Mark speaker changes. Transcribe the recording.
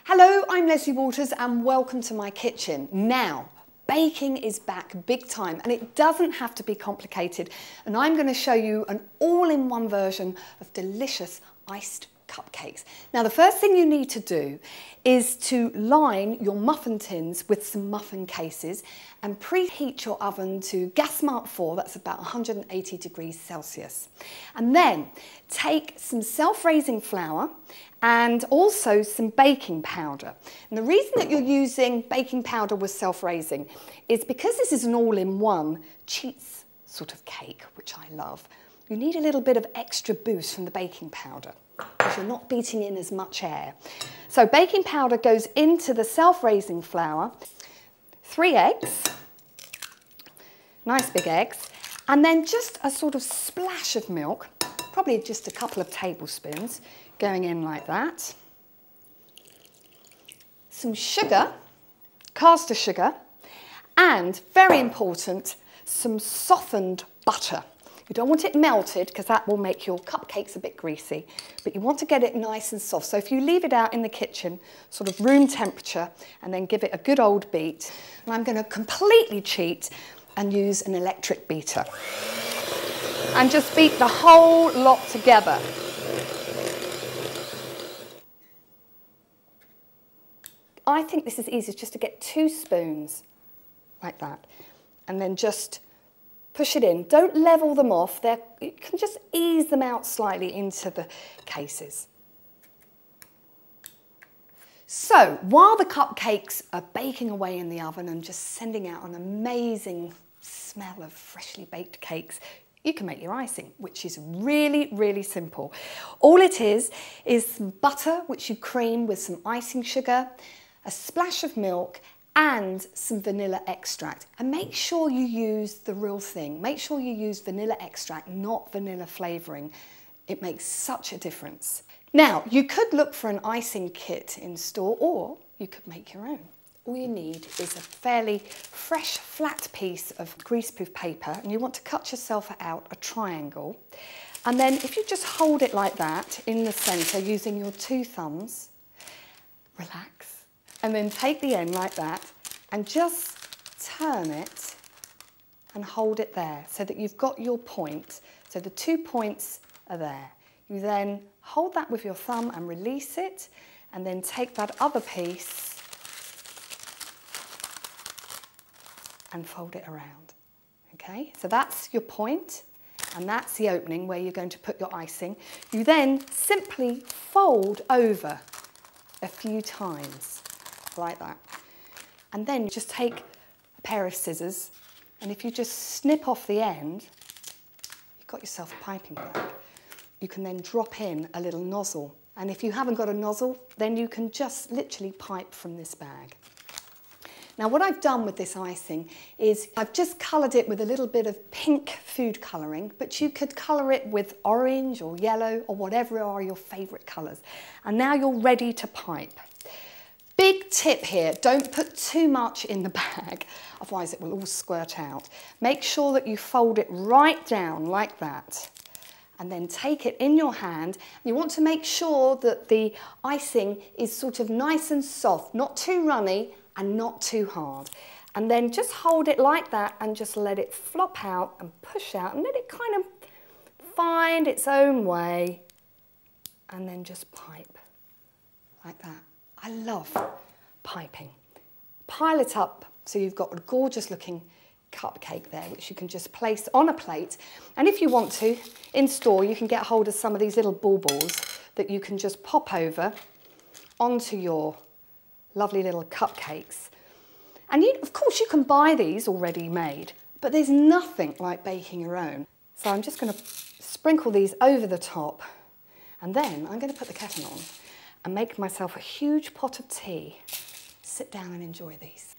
Speaker 1: Hello, I'm Lesley Waters and welcome to my kitchen. Now, baking is back big time and it doesn't have to be complicated, and I'm going to show you an all-in-one version of delicious iced cupcakes. Now, the first thing you need to do is to line your muffin tins with some muffin cases and preheat your oven to gas mark 4, that's about 180 degrees Celsius. And then take some self-raising flour and also some baking powder. And the reason that you're using baking powder with self-raising is because this is an all-in-one cheese sort of cake, which I love. You need a little bit of extra boost from the baking powder because you're not beating in as much air. So baking powder goes into the self-raising flour, 3 eggs, nice big eggs, and then just a sort of splash of milk, probably just a couple of tablespoons, going in like that. Some sugar, caster sugar, and very important, some softened butter. You don't want it melted because that will make your cupcakes a bit greasy, but you want to get it nice and soft. So if you leave it out in the kitchen, sort of room temperature, and then give it a good old beat, and I'm going to completely cheat and use an electric beater. And just beat the whole lot together. I think this is easiest just to get 2 spoons like that, and then just push it in. Don't level them off. You can just ease them out slightly into the cases. So while the cupcakes are baking away in the oven and just sending out an amazing smell of freshly baked cakes, you can make your icing, which is really, really simple. All it is some butter, which you cream with some icing sugar, a splash of milk, and some vanilla extract. And make sure you use the real thing. Make sure you use vanilla extract, not vanilla flavouring. It makes such a difference. Now, you could look for an icing kit in store, or you could make your own. All you need is a fairly fresh, flat piece of greaseproof paper, and you want to cut yourself out a triangle. And then if you just hold it like that in the centre using your 2 thumbs, relax. And then take the end like that and just turn it and hold it there so that you've got your point. So the 2 points are there. You then hold that with your thumb and release it, and then take that other piece and fold it around. Okay, so that's your point, and that's the opening where you're going to put your icing. You then simply fold over a few times, like that. And then you just take a pair of scissors, and if you just snip off the end, you've got yourself a piping bag. You can then drop in a little nozzle. And if you haven't got a nozzle, then you can just literally pipe from this bag. Now, what I've done with this icing is I've just coloured it with a little bit of pink food colouring, but you could colour it with orange or yellow or whatever are your favourite colours. And now you're ready to pipe. Big tip here, don't put too much in the bag, otherwise it will all squirt out. Make sure that you fold it right down like that, and then take it in your hand. You want to make sure that the icing is sort of nice and soft, not too runny and not too hard. And then just hold it like that and just let it flop out and push out and let it kind of find its own way, and then just pipe like that. I love piping. Pile it up so you've got a gorgeous looking cupcake there, which you can just place on a plate. And if you want to, in store, you can get hold of some of these little baubles that you can just pop over onto your lovely little cupcakes. And of course, you can buy these already made, but there's nothing like baking your own. So I'm just going to sprinkle these over the top, and then I'm going to put the kettle on and make myself a huge pot of tea. Sit down and enjoy these.